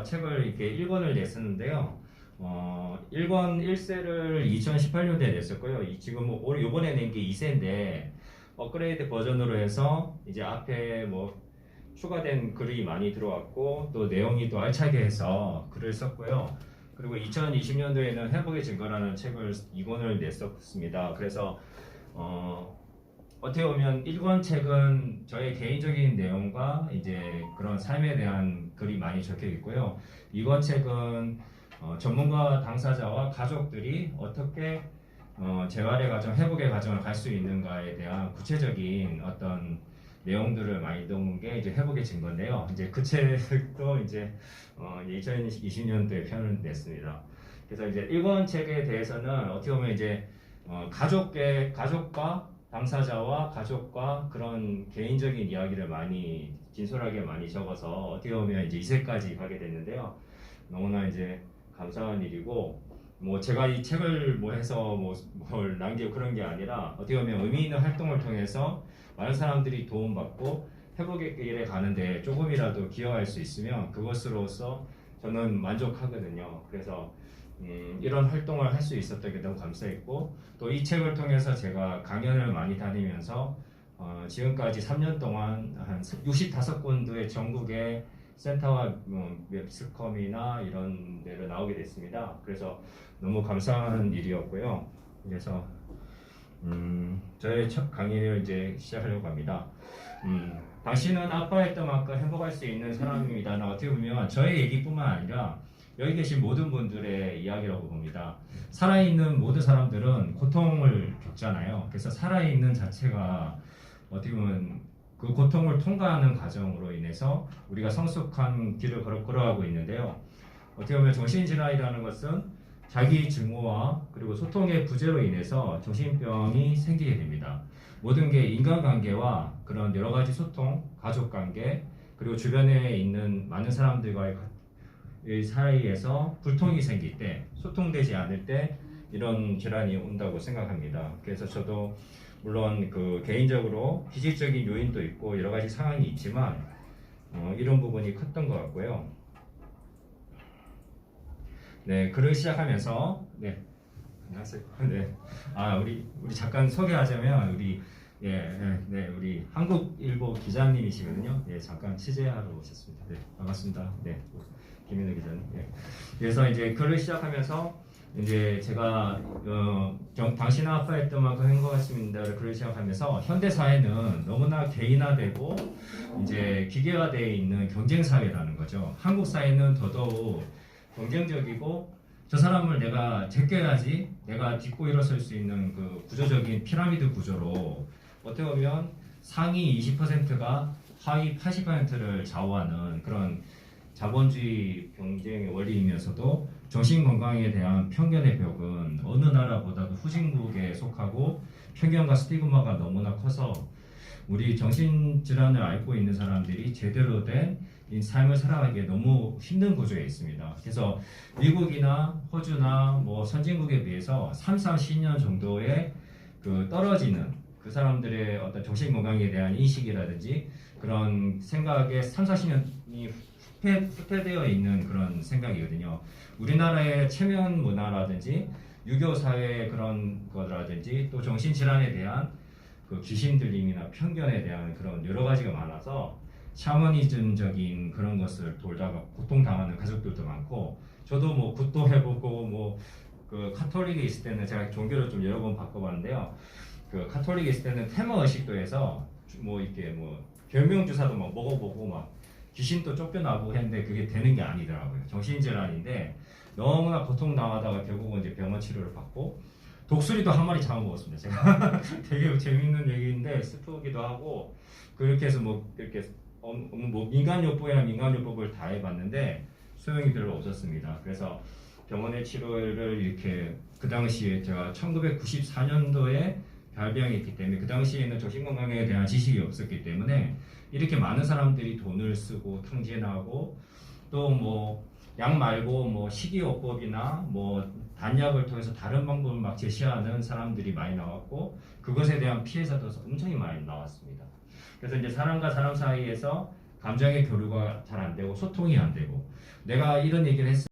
책을 이렇게 1권을 냈었는데요. 1권 1세를 2018년도에 냈었고요. 지금 올 요번에 낸 게 2세인데 업그레이드 버전으로 해서 이제 앞에 뭐 추가된 글이 많이 들어왔고 또 내용이 또 알차게 해서 글을 썼고요. 그리고 2020년도에는 회복의 증거라는 책을 2권을 냈었습니다. 그래서 어떻게 보면 1권 책은 저의 개인적인 내용과 이제 그런 삶에 대한 글이 많이 적혀 있고요. 2권 책은 전문가 당사자와 가족들이 어떻게 재활의 과정, 회복의 과정을 갈 수 있는가에 대한 구체적인 어떤 내용들을 많이 넣은 게 이제 회복의 증거인데요. 이제 그 책도 이제 2020년도에 편을 냈습니다. 그래서 이제 1권 책에 대해서는 어떻게 보면 이제 가족과 당사자와 가족과 그런 개인적인 이야기를 많이 진솔하게 많이 적어서 어떻게 보면 이제 2세까지 가게 됐는데요. 너무나 이제 감사한 일이고 뭐 제가 이 책을 뭐 해서 뭘 남기고 그런 게 아니라 어떻게 보면 의미 있는 활동을 통해서 많은 사람들이 도움받고 회복의 길에 가는데 조금이라도 기여할 수 있으면 그것으로서 저는 만족하거든요. 그래서 이런 활동을 할 수 있었던 게 너무 감사했고 또 이 책을 통해서 제가 강연을 많이 다니면서 지금까지 3년 동안 한 65군데의 전국의 센터와 웹스컴이나 이런 데로 나오게 됐습니다. 그래서 너무 감사한 일이었고요. 그래서 저의 첫 강의를 이제 시작하려고 합니다. 당신은 아빠였던 만큼 행복할 수 있는 사람입니다는 어떻게 보면 저의 얘기뿐만 아니라 여기 계신 모든 분들의 이야기라고 봅니다. 살아있는 모든 사람들은 고통을 겪잖아요. 그래서 살아있는 자체가 어떻게 보면 그 고통을 통과하는 과정으로 인해서 우리가 성숙한 길을 걸어가고 있는데요. 어떻게 보면 정신질환이라는 것은 자기 증오와 그리고 소통의 부재로 인해서 정신병이 생기게 됩니다. 모든 게 인간관계와 그런 여러 가지 소통, 가족관계, 그리고 주변에 있는 많은 사람들과의 사이에서 불통이 생길 때, 소통되지 않을 때 이런 질환이 온다고 생각합니다. 그래서 저도 물론 그 개인적으로 기질적인 요인도 있고 여러 가지 상황이 있지만 이런 부분이 컸던 것 같고요. 네, 글을 시작하면서 안녕하세요. 네, 우리 잠깐 소개하자면 우리 한국일보 기자님이시거든요. 네, 잠깐 취재하러 오셨습니다. 네, 반갑습니다. 네, 김민우 기자님. 네, 그래서 이제 글을 시작하면서 이제 제가 당신은 아빠였던 만큼 행복했습니다를 글을 시작하면서 현대 사회는 너무나 개인화되고 이제 기계화되어 있는 경쟁 사회라는 거죠. 한국 사회는 더더욱 경쟁적이고 저 사람을 내가 제껴야지 내가 딛고 일어설 수 있는 그 구조적인 피라미드 구조로 어떻게 보면 상위 20%가 하위 80%를 좌우하는 그런 자본주의 경쟁의 원리이면서도 정신건강에 대한 편견의 벽은 어느 나라보다도 후진국에 속하고 편견과 스티그마가 너무나 커서 우리 정신질환을 앓고 있는 사람들이 제대로 된 삶을 살아가기에 너무 힘든 구조에 있습니다. 그래서 미국이나 호주나 뭐 선진국에 비해서 3, 40년 정도의 그 떨어지는 그 사람들의 어떤 정신건강에 대한 인식이라든지 그런 생각에 3, 40년이 후퇴되어 있는 그런 생각이거든요. 우리나라의 체면 문화라든지 유교 사회의 그런 거라든지 또 정신질환에 대한 그 귀신 들림이나 편견에 대한 그런 여러 가지가 많아서 샤머니즘적인 그런 것을 돌다가 고통당하는 가족들도 많고 저도 뭐 굿도 해보고 뭐 그 카톨릭에 있을 때는 제가 종교를 좀 여러 번 바꿔봤는데요. 그 카톨릭에 있을 때는 테마 의식도 해서 뭐 이렇게 뭐 별명 주사도 막 먹어보고 막 귀신도 쫓겨나고 했는데 그게 되는 게 아니더라고요. 정신질환인데 너무나 고통당하다가 결국은 이제 병원 치료를 받고 독수리도 한 마리 잡아먹었습니다. 제가 되게 재밌는 얘기인데 슬프기도 하고 그렇게 해서 뭐 이렇게 뭐 민간요법이나 민간요법을 다 해봤는데 소용이 별로 없었습니다. 그래서 병원의 치료를 이렇게 그 당시에 제가 1994년도에 발병했기 때문에 그 당시에는 정신건강에 대한 지식이 없었기 때문에 이렇게 많은 사람들이 돈을 쓰고 탕진하고 또 뭐 약 말고 뭐 식이요법이나 뭐 단약을 통해서 다른 방법을 막 제시하는 사람들이 많이 나왔고 그것에 대한 피해자도 엄청 많이 나왔습니다. 그래서 이제 사람과 사람 사이에서 감정의 교류가 잘 안 되고 소통이 안 되고 내가 이런 얘기를 했을